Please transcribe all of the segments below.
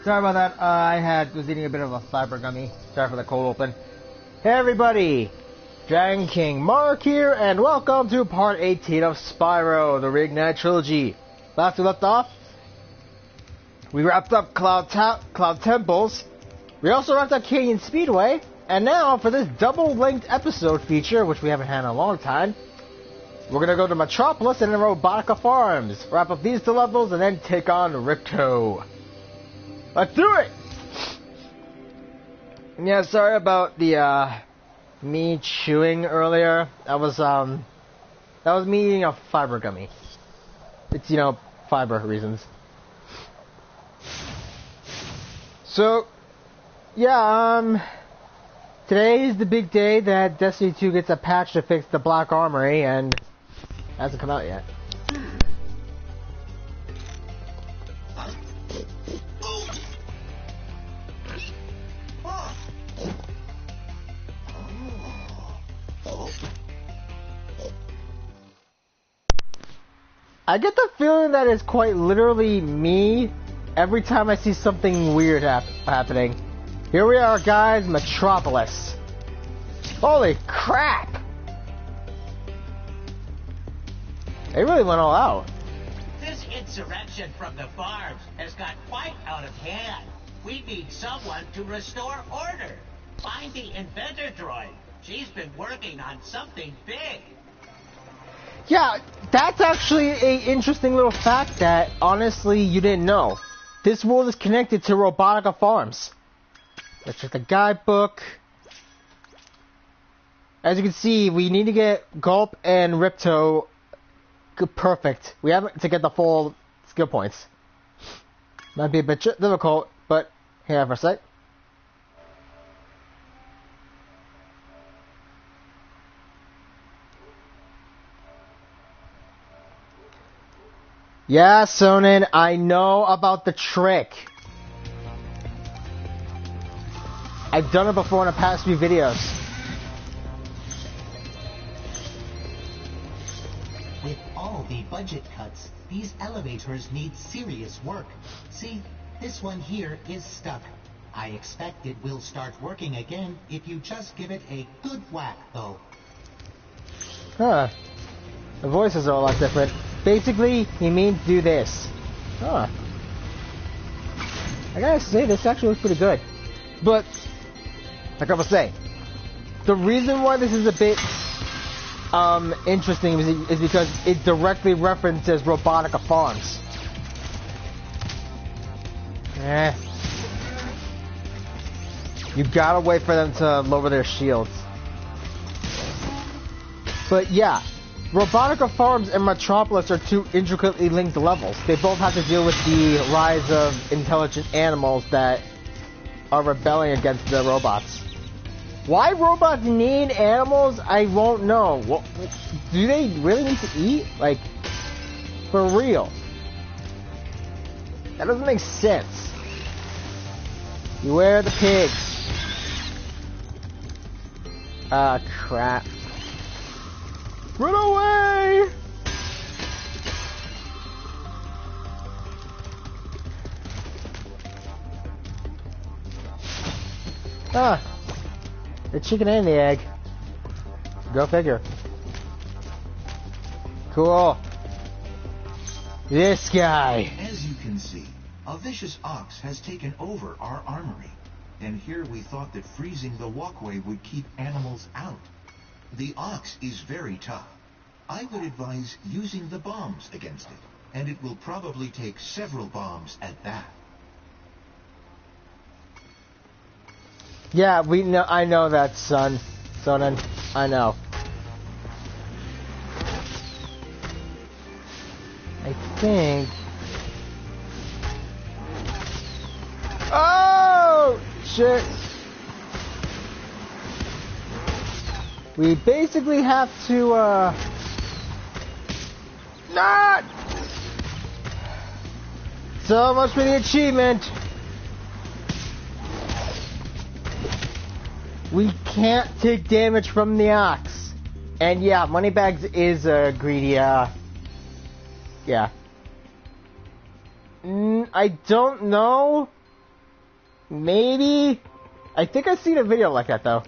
Sorry about that. I was eating a bit of a fiber gummy. Sorry for the cold open. Hey everybody! Dragon King Mark here, and welcome to part 18 of Spyro, the Reignited Trilogy. Last we left off, we wrapped up Cloud Temples. We also wrapped up Canyon Speedway. And now, for this double-length episode feature, which we haven't had in a long time, we're going to go to Metropolis and then Robotica Farms, wrap up these two levels, and then take on Ripto. Let's do it! Yeah, sorry about the, me chewing earlier. That was me eating a fiber gummy. It's, fiber reasons. So, yeah, today is the big day that Destiny 2 gets a patch to fix the Black Armory, and it hasn't come out yet. I get the feeling that it's quite literally me every time I see something weird happening. Here we are, guys, Metropolis. Holy crap! They really went all out. This insurrection from the farms has got quite out of hand. We need someone to restore order. Find the inventor droid. She's been working on something big. Yeah, that's actually an interesting little fact that, honestly, you didn't know. This world is connected to Robotica Farms. Let's check the guidebook. As you can see, we need to get Gulp and Ripto perfect. We have to get the full skill points. Might be a bit difficult, but hang on for a sec. Yeah, Sonnen, I know about the trick. I've done it before in the past few videos. With all the budget cuts, these elevators need serious work. See, this one here is stuck. I expect it will start working again if you just give it a good whack, though. Huh. The voices are a lot different. Basically, he means do this. Huh. I gotta say, this actually looks pretty good. But, like I was saying, the reason why this is a bit interesting is because it directly references Robotica Farms. You gotta wait for them to lower their shields. But yeah, Robotica Farms and Metropolis are two intricately linked levels. They both have to deal with the rise of intelligent animals that are rebelling against the robots. Why robots need animals, I won't know. What, do they really need to eat? Like, for real. That doesn't make sense. Beware the pigs. Ah, crap. Run away! Ah, the chicken and the egg. Go figure. Cool. This guy. As you can see, a vicious ox has taken over our armory. And here we thought that freezing the walkway would keep animals out. The ox is very tough. I would advise using the bombs against it, and it will probably take several bombs at that. Yeah, I know that, Sonnen. I know. I think... Oh! Shit! We basically have to, not! So much for the achievement! We can't take damage from the ox. And yeah, Moneybags is greedy, yeah. I don't know. Maybe. I think I've seen a video like that though.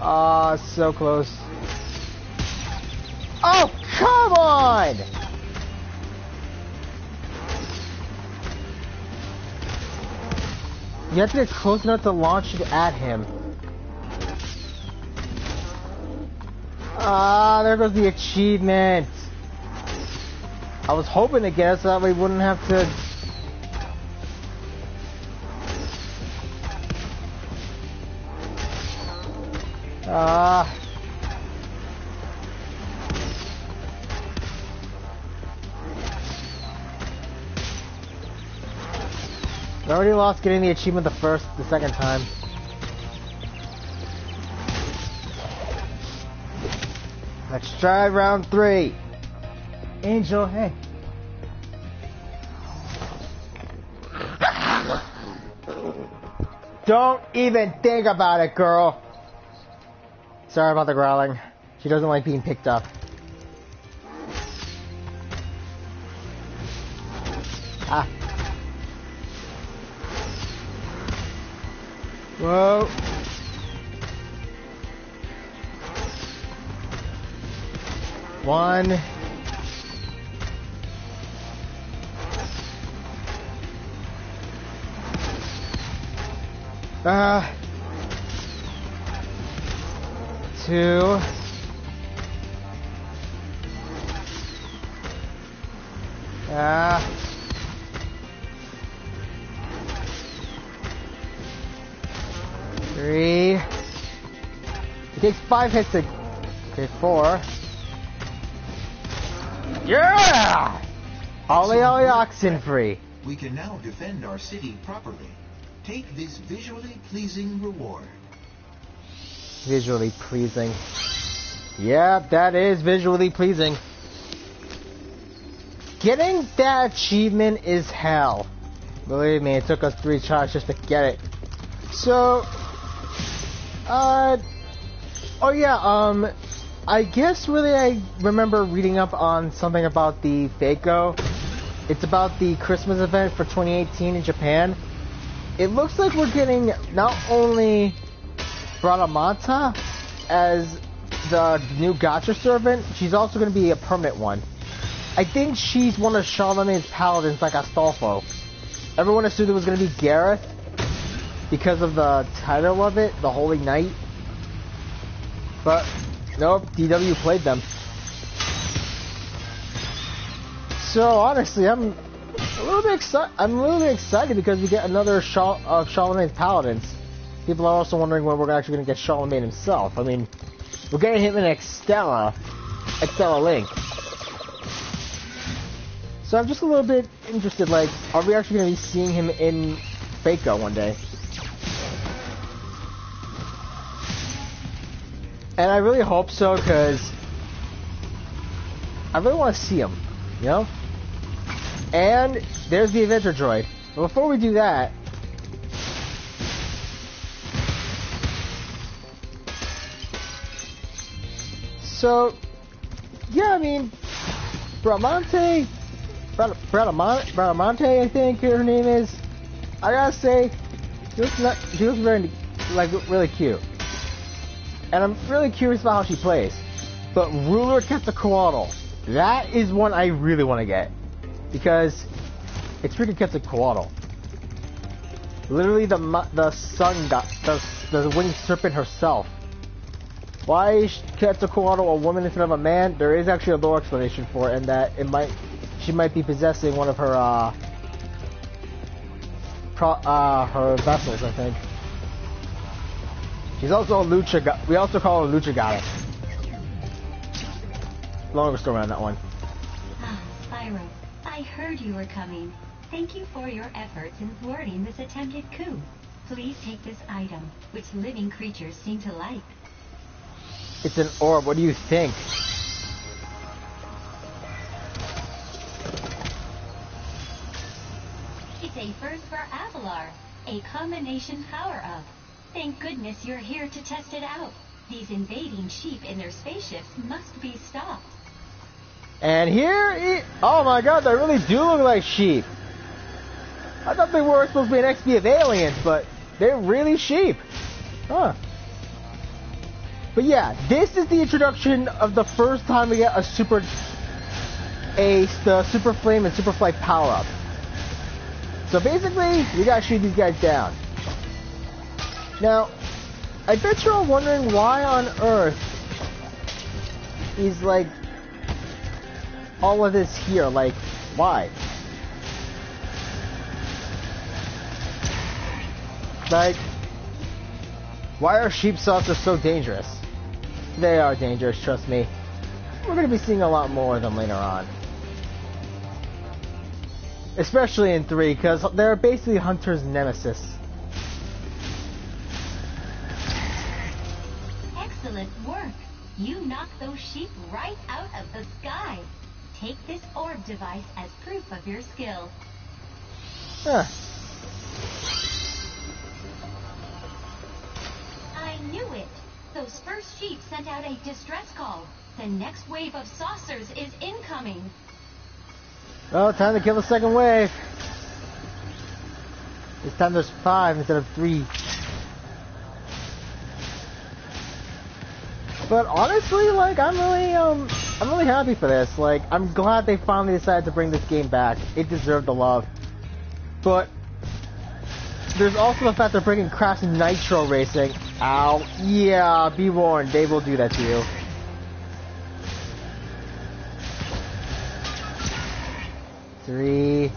Ah, so close. Oh, come on! You have to get close enough to launch it at him. Ah, there goes the achievement. I was hoping to get it so that we wouldn't have to... I already lost getting the achievement the second time. Let's try round 3. Angel, hey. Don't even think about it, girl. Sorry about the growling. She doesn't like being picked up. Ah. Whoa. One. Two. Three. It takes 5 hits to... Okay, 4. Yeah! Ollie Ollie oxen free. We can now defend our city properly. Take this visually pleasing reward. Visually pleasing. Yeah, that is visually pleasing. Getting that achievement is hell. Believe me, it took us 3 tries just to get it. So, oh yeah, I guess really I remember reading up on something about the Fako. It's about the Christmas event for 2018 in Japan. It looks like we're getting not only Bradamante as the new gacha servant, she's also going to be a permanent one. I think she's one of Charlemagne's paladins like Astolfo. Everyone assumed it was going to be Gareth because of the title of it, the Holy Knight. But nope, DW played them. So honestly, I'm a little bit excited because we get another of Charlemagne's paladins. People are also wondering when we're actually going to get Charlemagne himself. I mean, we're getting him in Extella Link. So I'm just a little bit interested, like, are we actually going to be seeing him in Fako one day? And I really hope so, because I really want to see him, you know? And there's the Adventure Droid. But before we do that, so, yeah, I mean, Bradamante, I think her name is. I gotta say, she looks very, like, really cute. And I'm really curious about how she plays. But Ruler Quetzalcoatl, that is one I really want to get. Because it's freaking Quetzalcoatl. Literally the sun god, the winged serpent herself. Why is Quetzalcoatl a woman instead of a man? There is actually a lore explanation for it, and that she might be possessing one of her her vessels, I think. She's also a lucha. We also call her a lucha goddess. Longer story on that one. Ah, Spyro, I heard you were coming. Thank you for your efforts in thwarting this attempted coup. Please take this item, which living creatures seem to like. It's an orb. What do you think? It's a first for Avalar, a combination power-up. Thank goodness you're here to test it out. These invading sheep in their spaceships must be stopped. And here, oh my god, they really do look like sheep. I thought they were supposed to be an XP of aliens, but they're really sheep. Huh. But yeah, this is the introduction of the first time we get a the Super Flame and Super Flight power-up. So basically, you gotta shoot these guys down. Now, I bet you're all wondering why on earth is like all of this here, like, why? Like, why are sheep saucers so dangerous? They are dangerous, trust me. We're gonna be seeing a lot more of them later on. Especially in 3, because they're basically Hunter's nemesis. Excellent work! You knocked those sheep right out of the sky. Take this orb device as proof of your skill. Huh. I knew it! Those first sheep sent out a distress call. The next wave of saucers is incoming. Well, time to kill the second wave. This time there's 5 instead of 3. But honestly, like, I'm really happy for this. Like, I'm glad they finally decided to bring this game back. It deserved the love. But there's also the fact they're bringing Crash Nitro Racing. Ow. Yeah, be warned, they will do that to you. Three.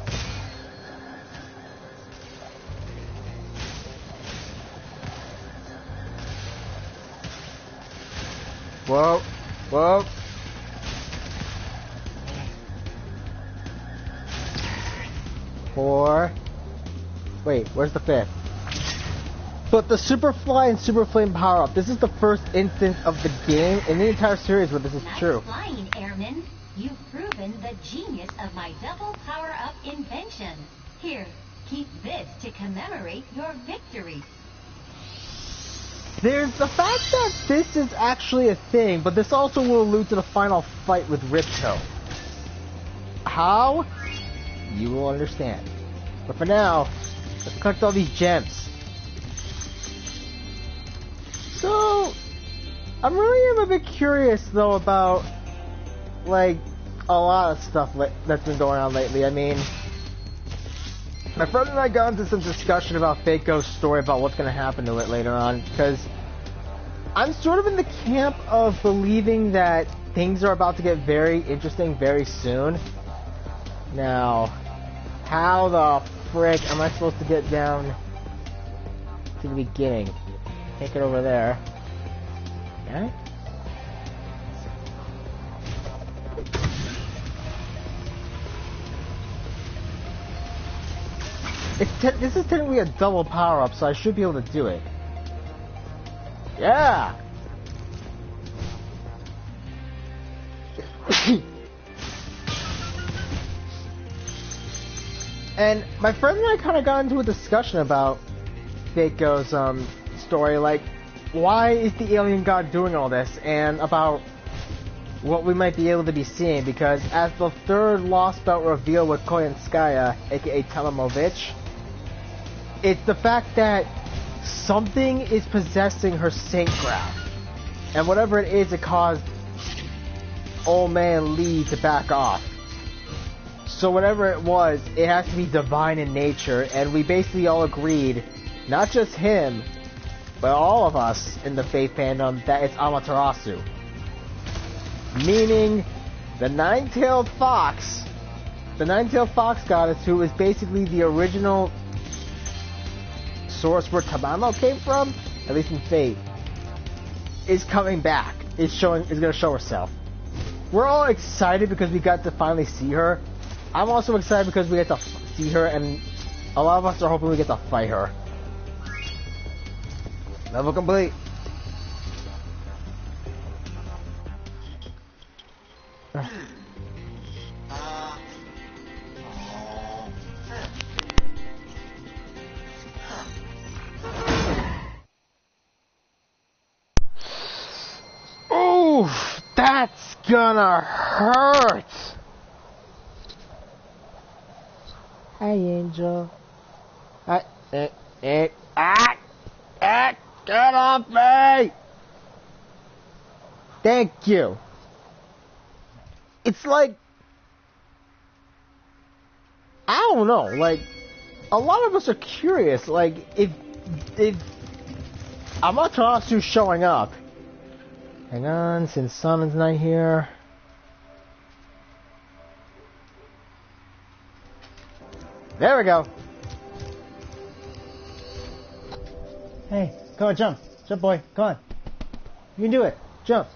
Whoa. Whoa. Four. Wait, where's the 5th? But the Super Fly and Super Flame power-up, this is the first instance of the game in the entire series where this is true. Nice flying, Airman. You've proven the genius of my double power-up invention. Here, keep this to commemorate your victory. There's the fact that this is actually a thing, but this also will allude to the final fight with Ripto. How? You will understand. But for now, let's collect all these gems. So, I'm really a bit curious though about, like, a lot of stuff that's been going on lately. I mean, my friend and I got into some discussion about Fate Ghost's story about what's going to happen to it later on, because I'm sort of in the camp of believing that things are about to get very interesting very soon. Now, how the frick am I supposed to get down to the beginning? Take it over there. Okay. This is technically a double power-up, so I should be able to do it. Yeah! And my friend and I kind of got into a discussion about Fako's story, like, why is the alien god doing all this, and about what we might be able to be seeing, because as the third Lost Belt revealed with Koyanskaya, aka Telemovich, it's the fact that something is possessing her Saint Graph, and whatever it is, it caused old man Lee to back off. So whatever it was, it has to be divine in nature, and we basically all agreed, not just him, but all of us in the Faith fandom, that it's Amaterasu. Meaning, the nine-tailed fox goddess, who is basically the original source where Tabamo came from, at least in Fate, is coming back. Is gonna show herself. We're all excited because we got to finally see her. I'm also excited because we get to see her, and a lot of us are hoping we get to fight her. Level complete. gonna hurt! Hey, Angel. Get off me! Thank you. It's like, I don't know, like, a lot of us are curious, like, if Amaterasu's showing up. Hang on, since Simon's not here. There we go. Hey, come on, jump. Jump, boy. Come on. You can do it. Jump.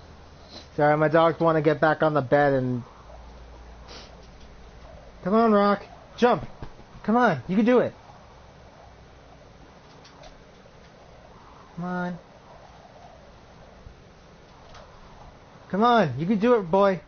Sorry, my dogs want to get back on the bed and... Come on, Rock. Jump. Come on. You can do it. Come on. Come on. You can do it, boy.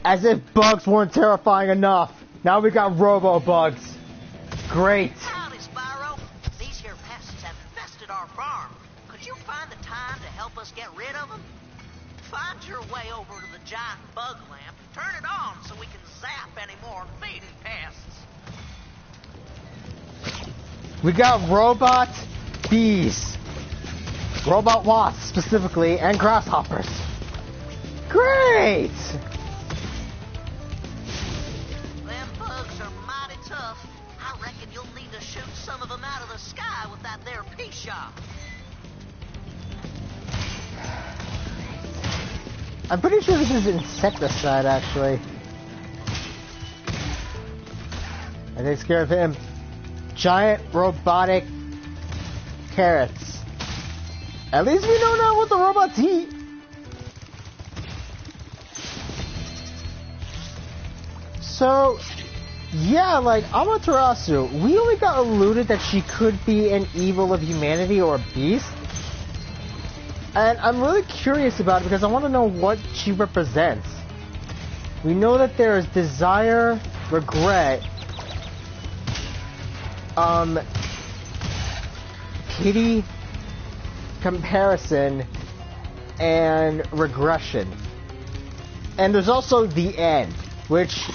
As if bugs weren't terrifying enough. Now we got robo-bugs. Great. Howdy, Spyro. These here pests have infested our farm. Could you find the time to help us get rid of them? Find your way over to the giant bug lamp and turn it on so we can zap any more feeding pests. We got robot bees. Robot wasps, specifically, and grasshoppers. Great! I reckon you'll need to shoot some of them out of the sky with that there pea shot. I'm pretty sure this is insecticide, actually. I take care of him. Giant robotic carrots. At least we know now what the robots eat. So... yeah, like, Amaterasu, we only got alluded that she could be an evil of humanity or a beast. And I'm really curious about it because I want to know what she represents. We know that there is desire, regret, pity, comparison, and regression. And there's also the end, which...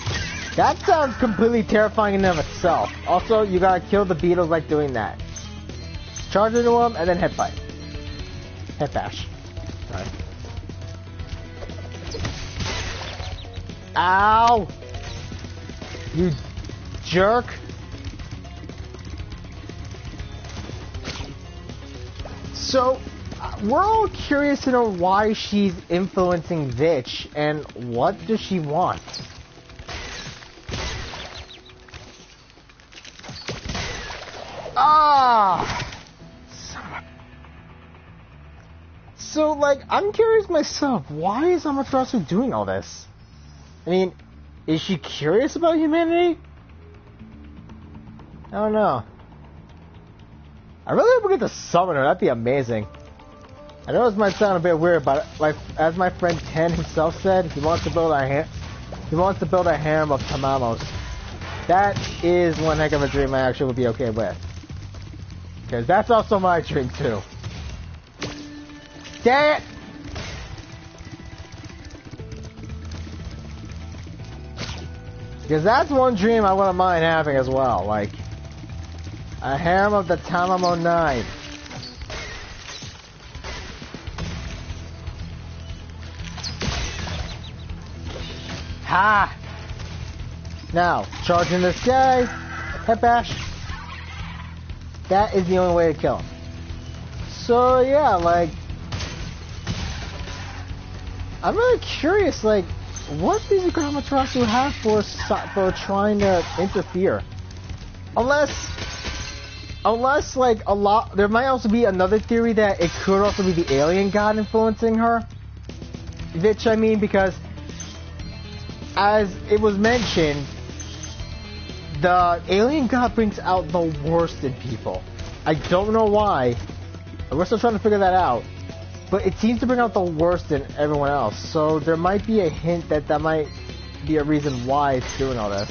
that sounds completely terrifying in and of itself. Also, you gotta kill the beetles like doing that. Charge into them and then head fight. Head bash. Sorry. Ow! You jerk! So, we're all curious to know why she's influencing Vitch and what does she want? Ah! So, like, I'm curious myself, why is Amaterasu doing all this? I mean, is she curious about humanity? I don't know. I really hope we get to summon her, that'd be amazing. I know this might sound a bit weird, but like, as my friend Ken himself said, he wants to build a harem of tamamos. That is one heck of a dream I actually would be okay with. Because that's also my dream too. Dang it! Because that's one dream I wouldn't mind having as well. Like, a harem of the Tamamo 9. Ha! Now, charging this guy. Head bash. That is the only way to kill him. So yeah, like, I'm really curious, like, what does Amaterasu have for trying to interfere? Unless like there might also be another theory that it could also be the alien god influencing her. Which I mean, because as it was mentioned, the alien god brings out the worst in people. I don't know why. We're still trying to figure that out. But it seems to bring out the worst in everyone else. So there might be a hint that that might be a reason why it's doing all this.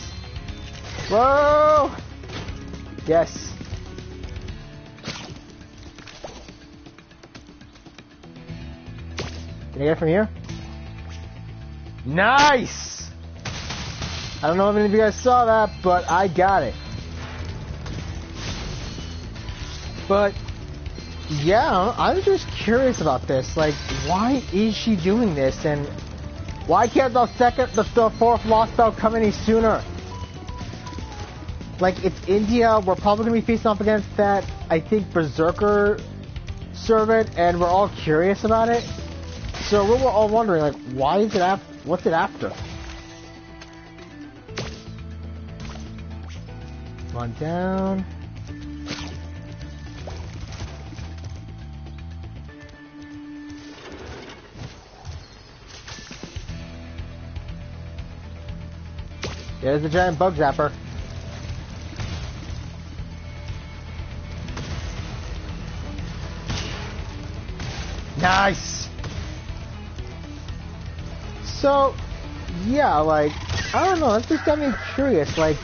Whoa! Yes. Can I get it from here? Nice! I don't know if any of you guys saw that, but I got it. But yeah, I'm just curious about this. Like, why is she doing this, and why can't the fourth lost belt come any sooner? Like, it's India. We're probably gonna be facing off against that, I think, Berserker servant, and we're all curious about it. So we're all wondering, like, why is it after? What's it after? Come on down. There's the giant bug zapper. Nice! So, yeah, like, I don't know, that just got me curious, like,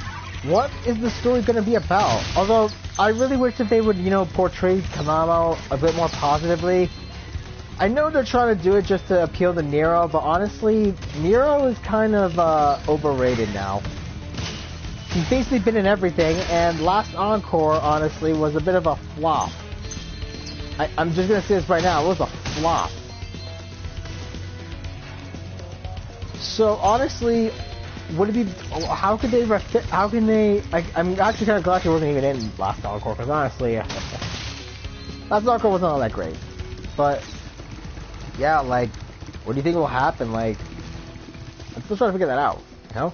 what is the story gonna be about? Although, I really wish that they would, you know, portray Tamamo a bit more positively. I know they're trying to do it just to appeal to Nero, but honestly, Nero is kind of, overrated now. He's basically been in everything, and Last Encore, honestly, was a bit of a flop. I'm just gonna say this right now, it was a flop. So, honestly, would it be, how can they, like, I'm actually kind of glad he wasn't even in Last Encore, because honestly, Last Encore wasn't all that great. But, yeah, like, what do you think will happen? Like, I'm still trying to figure that out, you know?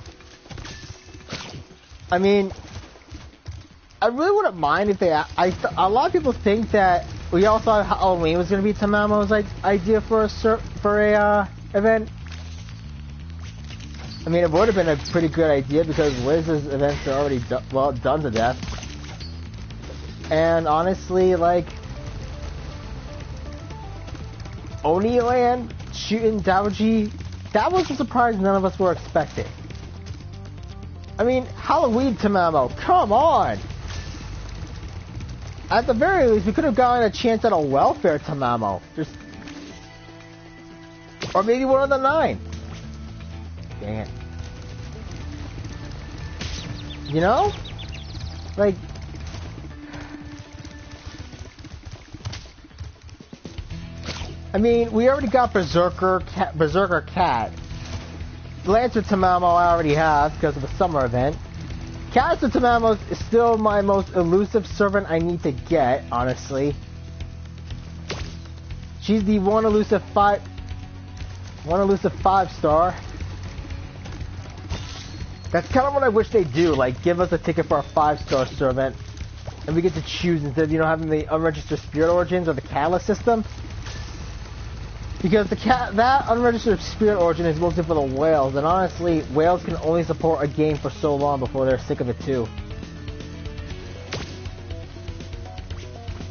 I mean, I really wouldn't mind if they, a lot of people think that, we all thought Halloween was going to be Tamamo's, like, idea for a event. I mean, it would have been a pretty good idea because Liz's events are already done to death. And honestly, like, Oni-land shooting Daoji, that was a surprise none of us were expecting. I mean, Halloween Tamamo, come on! At the very least, we could have gotten a chance at a welfare Tamamo. Just, or maybe one of the 9. Dang it. You know? Like... I mean, we already got Berserker Cat. Lancer Tamamo I already have because of the summer event. Caster Tamamo is still my most elusive servant I need to get, honestly. She's the one elusive 5-star. That's kind of what I wish they do, like give us a ticket for a 5-star servant, and we get to choose instead of, you know, having the unregistered spirit origins or the catalyst system. Because that unregistered spirit origin is mostly for the whales, and honestly, whales can only support a game for so long before they're sick of it too.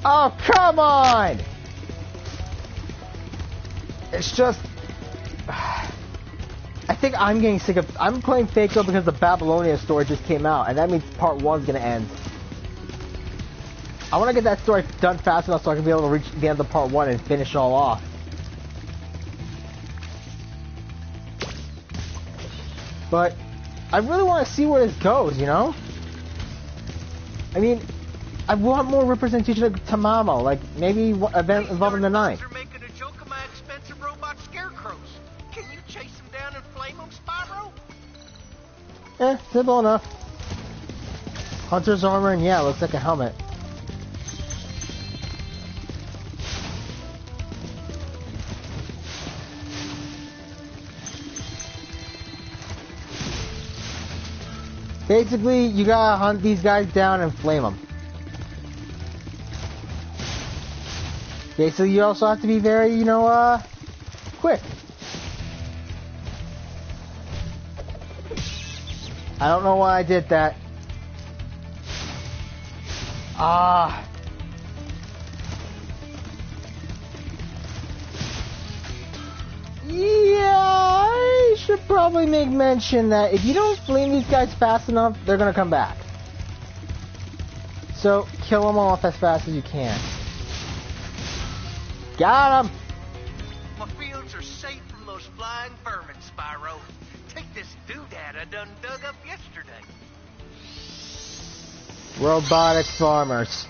Oh, come on! It's just... I think I'm getting sick of... I'm playing Fako because the Babylonia story just came out, and that means part 1's gonna end. I want to get that story done fast enough so I can be able to reach the end of part 1 and finish all off. But I really want to see where this goes, you know? I mean, I want more representation of Tamamo, like maybe event involving the 9. They're making a joke of my expensive robot scarecrows. Can you chase them down and flame them, Spyro? Simple enough. Hunter's armor, and yeah, looks like a helmet. Basically, you gotta hunt these guys down and flame them. Basically, you also have to be very, you know, quick. I don't know why I did that. Yeah, I should probably make mention that if you don't flame these guys fast enough, they're gonna come back. So, kill them off as fast as you can. Got him! My fields are safe from those flying vermin, Spyro. Take this doodad I done dug up yesterday. Robotic farmers.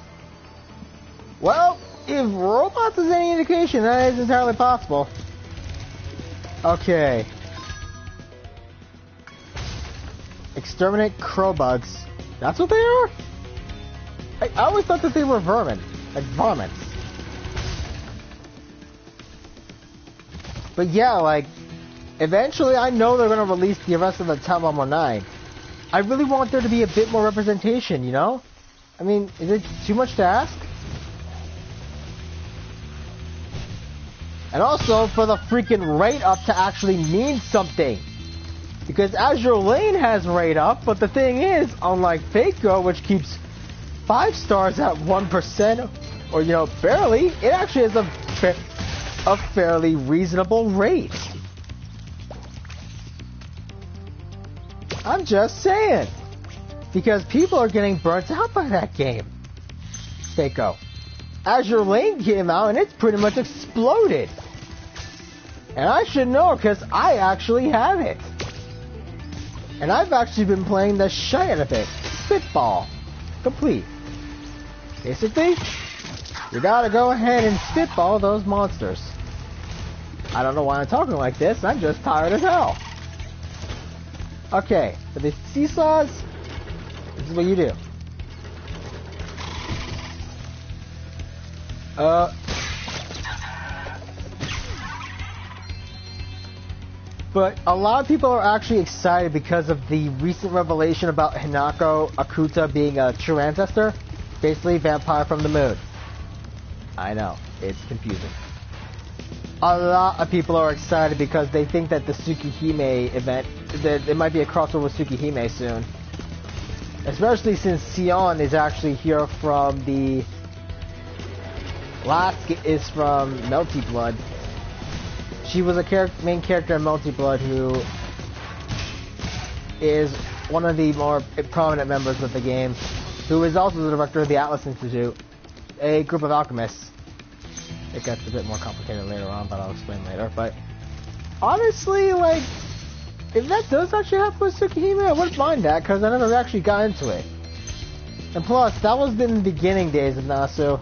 Well, if robots is any indication, that is entirely possible. Okay. Exterminate crow bugs. That's what they are? I always thought that they were vermin. Like varmints. But yeah, like, eventually I know they're going to release the rest of the Time Bomber 9. I really want there to be a bit more representation, you know? I mean, is it too much to ask? And also for the freaking rate up to actually mean something. Because Azure Lane has rate up, but the thing is, unlike Faco, which keeps 5 stars at 1%, or you know, barely, it actually has a fairly reasonable rate. I'm just saying. Because people are getting burnt out by that game. Faco. Azure Lane came out and it's pretty much exploded. And I should know because I actually have it. And I've actually been playing the shit out of it. Spitball. Complete. Basically, you gotta go ahead and spitball those monsters. I don't know why I'm talking like this, I'm just tired as hell. Okay, for the seesaws, this is what you do. But a lot of people are actually excited because of the recent revelation about Hinako Akuta being a true ancestor. Basically, vampire from the moon. I know, it's confusing. A lot of people are excited because they think that the Tsukihime event, that it might be a crossover with Tsukihime soon. Especially since Sion is actually here from the... Last is from Melty Blood. She was a main character in Melty Blood who is one of the more prominent members of the game, who is also the director of the Atlas Institute, a group of alchemists. It gets a bit more complicated later on, but I'll explain later. But honestly, like, if that does actually happen with Tsukihime, I wouldn't mind that, because I never actually got into it. And plus, that was in the beginning days of Nasu.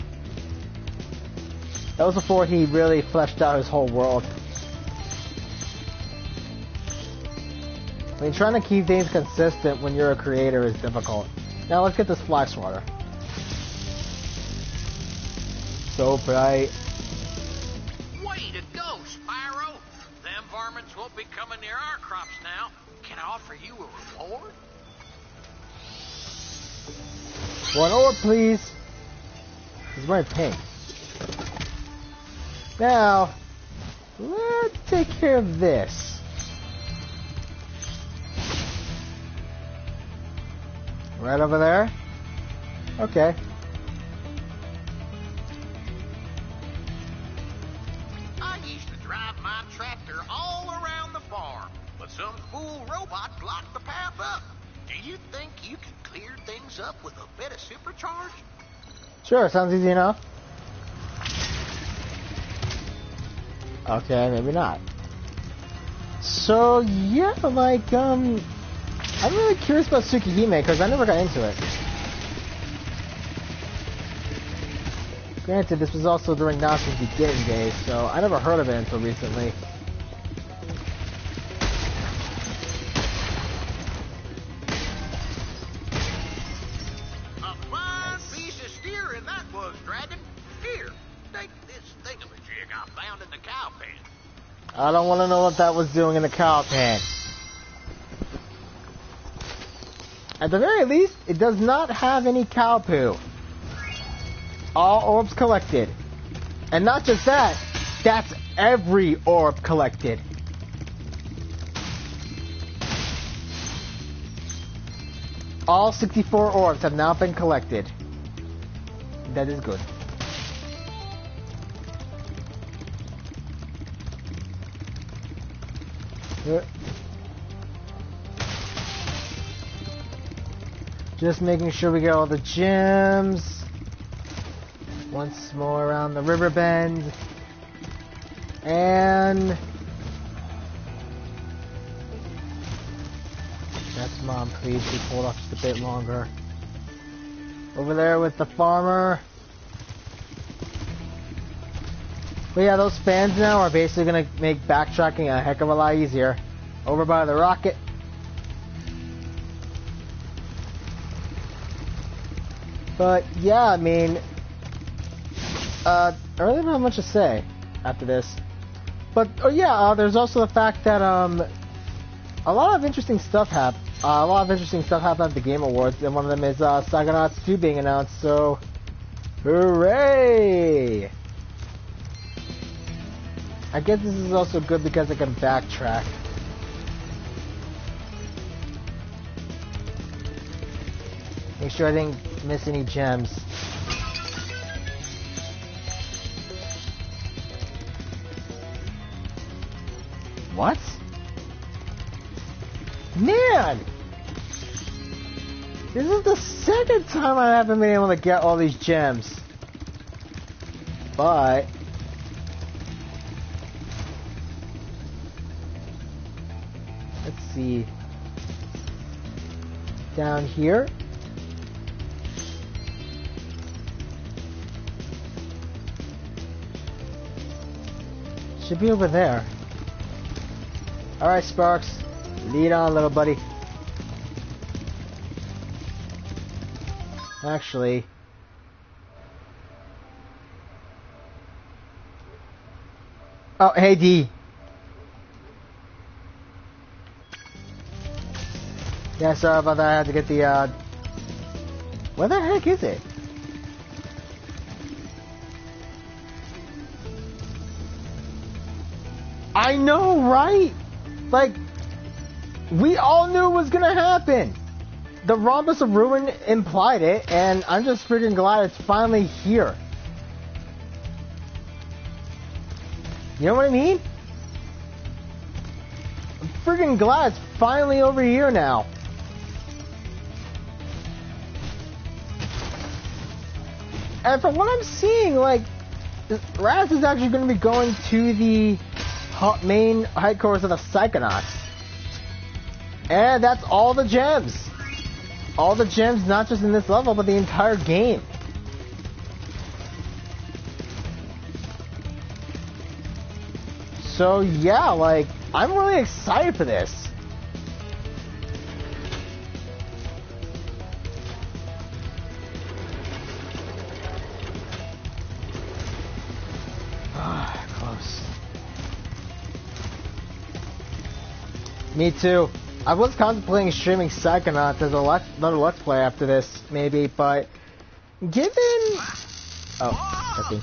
That was before he really fleshed out his whole world. I mean, trying to keep things consistent when you're a creator is difficult. Now let's get this fly swatter. So bright. Way to go, Spyro! Them varmints won't be coming near our crops now. Can I offer you a reward? 1 orb, please. He's wearing pink. Now, let's take care of this. Right over there? Okay. I used to drive my tractor all around the farm, but some fool robot blocked the path up. Do you think you can clear things up with a bit of supercharge? Sure, sounds easy enough. Okay, maybe not. So, yeah, like, I'm really curious about Tsukihime, because I never got into it. Granted, this was also during Nasu's beginning days, so I never heard of it until recently. A fine piece of steering that was, Dragon. Here, take this thingamajig I found in the cow pen. I don't want to know what that was doing in the cow pen. At the very least, it does not have any cow poo. All orbs collected. And not just that, that's every orb collected. All 64 orbs have now been collected. That is good. Just making sure we get all the gems. Once more around the river bend. And... Yes, Mom, please be pulled off just a bit longer. Over there with the farmer. But yeah, those fans now are basically going to make backtracking a heck of a lot easier. Over by the rocket. But yeah, I mean, I really don't have much to say after this. But oh yeah, there's also the fact that a lot of interesting stuff happened. A lot of interesting stuff happened at the Game Awards, and one of them is Psychonauts 2 being announced. So, hooray! I guess this is also good because I can backtrack. Make sure I didn't miss any gems. What? Man! This is the second time I haven't been able to get all these gems. But... let's see. Down here. Should be over there. Alright, Sparks. Lead on, little buddy. Actually... oh, hey, D. Yeah, sorry about that. I had to get the, where the heck is it? I know, right? Like, we all knew it was gonna happen. The Rhombus of Ruin implied it, and I'm just freaking glad it's finally here. You know what I mean? I'm freaking glad it's finally over here now. And from what I'm seeing, like, Raz is actually going to be going to the main headquarters of the Psychonauts. And that's all the gems. All the gems, not just in this level, but the entire game. So yeah, like, I'm really excited for this. Close. Me too. I was contemplating streaming Psychonauts as another Let's Play after this, maybe, but given... oh, okay.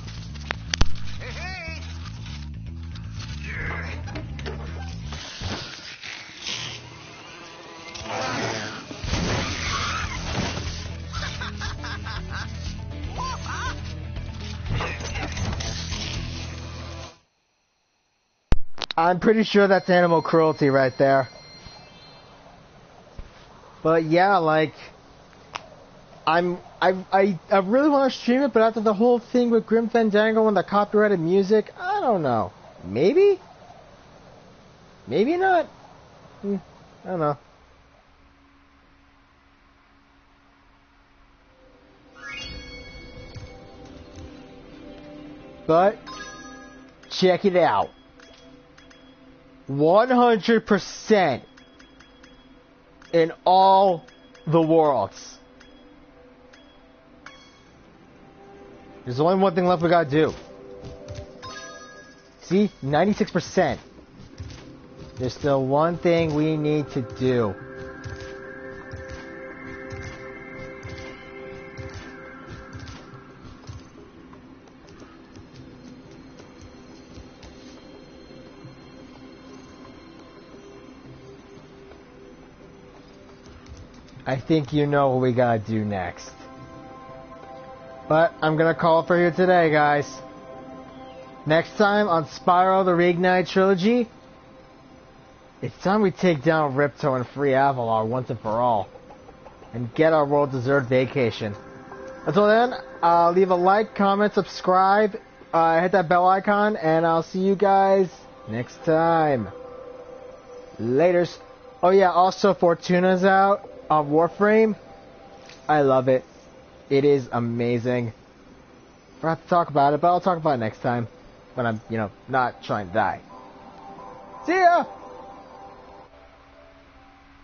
I'm pretty sure that's animal cruelty right there. But yeah, like, I really want to stream it, but after the whole thing with Grim Fandango and the copyrighted music, I don't know. Maybe? Maybe not? I don't know. But, check it out. 100% in all the worlds. There's only one thing left we gotta do. See? 96%. There's still one thing we need to do. I think you know what we gotta do next. But I'm gonna call it for here today, guys. Next time on Spyro the Reignited Trilogy, it's time we take down Ripto and free Avalar once and for all. And get our well-deserved vacation. Until then, leave a like, comment, subscribe, hit that bell icon, and I'll see you guys next time. Laters. Oh yeah, also Fortuna's out on Warframe. I love it. It is amazing. Forgot to talk about it, but I'll talk about it next time when I'm, not trying to die. See ya!